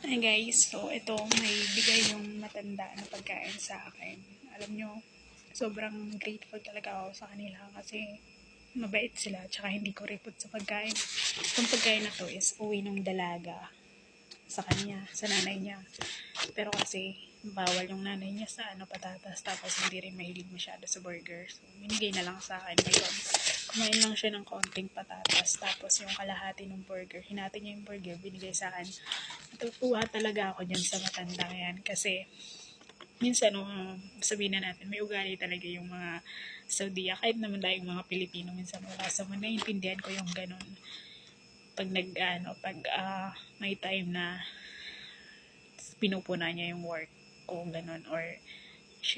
Hi guys, so ito may bigay yung matanda na pagkain sa akin. Alam nyo, sobrang grateful talaga ako sa kanila kasi mabait sila tsaka hindi ko ripot sa pagkain. Itong pagkain na to is uwi ng dalaga sa kanya, sa nanay niya. Pero kasi bawal yung nanay niya sa patatas, tapos hindi rin mahilig masyado sa burger. So binigay na lang sa akin. Ngayon, kumain lang siya ng konting patatas, tapos yung kalahati ng burger, hinati niya yung burger, binigay sa akin. Natutuwa talaga ako dyan sa matanda yan kasi minsan sabihin na natin may ugali talaga yung mga Saudiya, kahit naman tayong mga Pilipino minsan wala sa mga naiintindihan ko yung ganun pag may time na pinupuna niya yung work ko ganun, or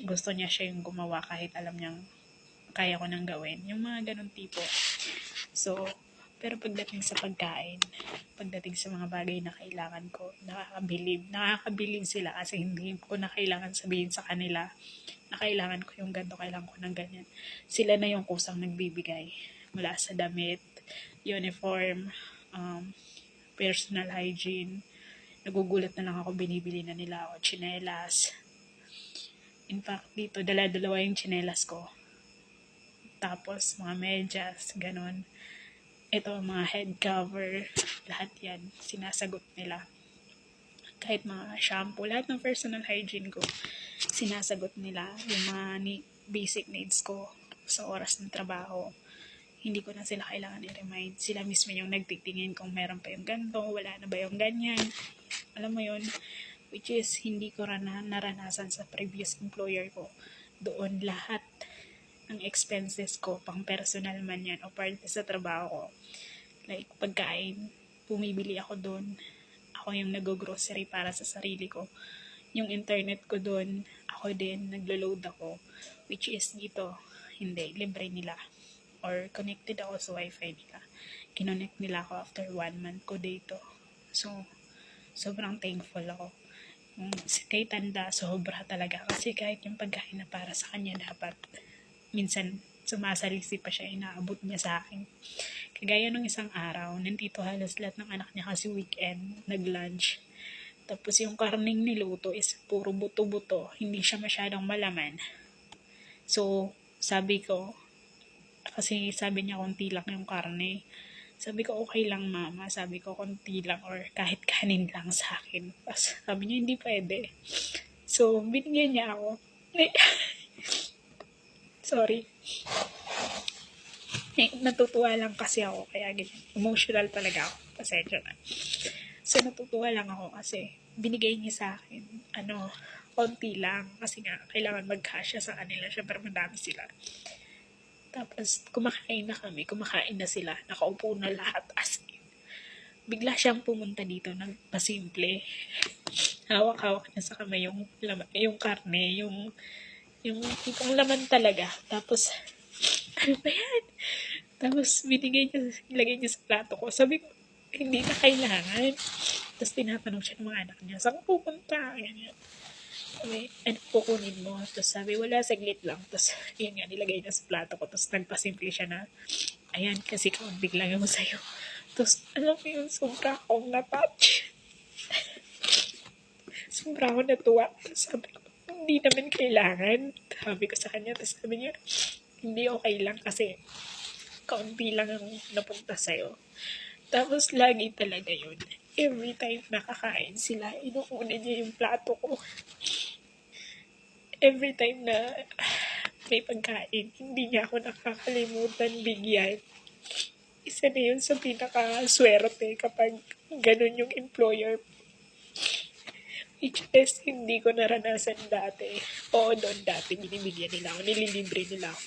gusto niya siya yung gumawa kahit alam niyang kaya ko nang gawin, yung mga ganun tipo. So pero pagdating sa pagkain, pagdating sa mga bagay na kailangan ko, nakakabilib sila kasi hindi ko na kailangan sabihin sa kanila na kailangan ko yung ganito, kailangan ko ng ganyan. Sila na yung kusang nagbibigay mula sa damit, uniform, personal hygiene. Nagugulat na lang ako, binibili na nila ako tsinelas. In fact, dito dala-dalawa yung tsinelas ko. Tapos mga medyas, ganun. Ito, mga head cover, lahat yan, sinasagot nila. Kahit mga shampoo, lahat ng personal hygiene ko, sinasagot nila. Yung mga basic needs ko sa oras ng trabaho, hindi ko na sila kailangan i-remind. Sila mismo yung nagtitingin kung meron pa yung ganito, wala na ba yung ganyan. Alam mo yun, which is hindi ko naranasan sa previous employer ko. Doon lahat ng expenses ko, pang personal man yan o parte sa trabaho ko, like pagkain, bumibili ako doon. Ako yung nag-grocery para sa sarili ko. Yung internet ko doon, ako din, naglo-load ako. Which is dito, hindi, libre nila. Or connected ako sa wifi nila. Kinonnect nila ako after 1 month ko dito. So, sobrang thankful ako. Kay tanda, sobra talaga. Kasi kahit yung pagkain na para sa kanya dapat, minsan sumasalisi pa siya, inaabot niya sa akin. Kagaya nung isang araw, nandito halos lahat ng anak niya kasi weekend, nag-lunch. Tapos yung karning niluto is puro buto-buto, hindi siya masyadong malaman. So, sabi ko, kasi sabi niya konti lang yung karne. Sabi ko, okay lang mama. Sabi ko, konti lang or kahit kanin lang sa akin. Tapos sabi niya, hindi pwede. So, binigyan niya ako. Sorry. Natutuwa lang kasi ako. Kaya ganyan. Emotional talaga ako. Pasensya na. So, natutuwa lang ako kasi binigay niya sa akin. Konti lang. Kasi nga, kailangan mag-cash sa kanila. Siyempre, madami sila. Tapos, kumakain na kami. Kumakain na sila. Nakaupo na lahat. As in. Bigla siyang pumunta dito. Nagpasimple. Hawak-hawak niya sa kamay yung karne. Yung tipong laman talaga. Tapos, ano ba yan? Tapos, ilagay niya sa plato ko. Sabi ko, hindi na kailangan. Tapos, tinatanong siya ng mga anak niya, saan pupunta? Ganyan. Sabi, ano kukunin mo? Tapos sabi, wala, saglit lang. Tapos, yun nga, nilagay niya sa plato ko. Tapos, nagpasimple siya na, ayan, kasi kaunting lang yung sa'yo. Tapos, alam mo yun, sobra akong na-touch. Sobra akong natuwa. Tapos, sabi ko, hindi naman kailangan. Sabi ko sa kanya, tapos sabi niya, hindi okay lang kasi kaunti lang ang napunta sa'yo. Tapos, lagi talaga yun. Every time nakakain sila, inuuna niya yung plato ko. Every time na may pagkain, hindi niya ako nakakalimutan bigyan. Isa na yun sa pinaka-swerte kapag ganun yung employer. Which is, hindi ko naranasan dati. Oo, doon dati, binibigyan nila ako, nililibre nila ako.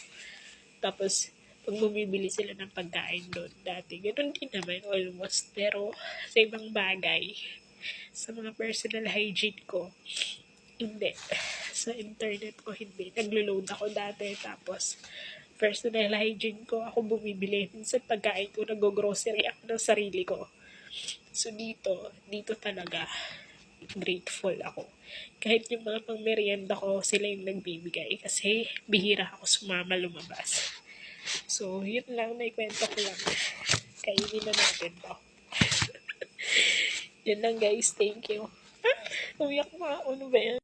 Tapos, pag bumibili sila ng pagkain doon dati, ganun din naman almost. Pero, sa ibang bagay, sa mga personal hygiene ko, hindi. Sa internet ko, hindi. Naglo-load ako dati, tapos, personal hygiene ko, ako bumibili. Minsan pagkain ko, nag-grocery ako ng sarili ko. So, dito talaga, grateful ako. Kahit yung mga pang-merienda ko, sila yung nagbibigay. Kasi, bihira ako sumama lumabas. So, yun lang, may kwento ko lang. Kainin na natin to. Yun lang guys, thank you. Umiyak na ako. Ano ba yan?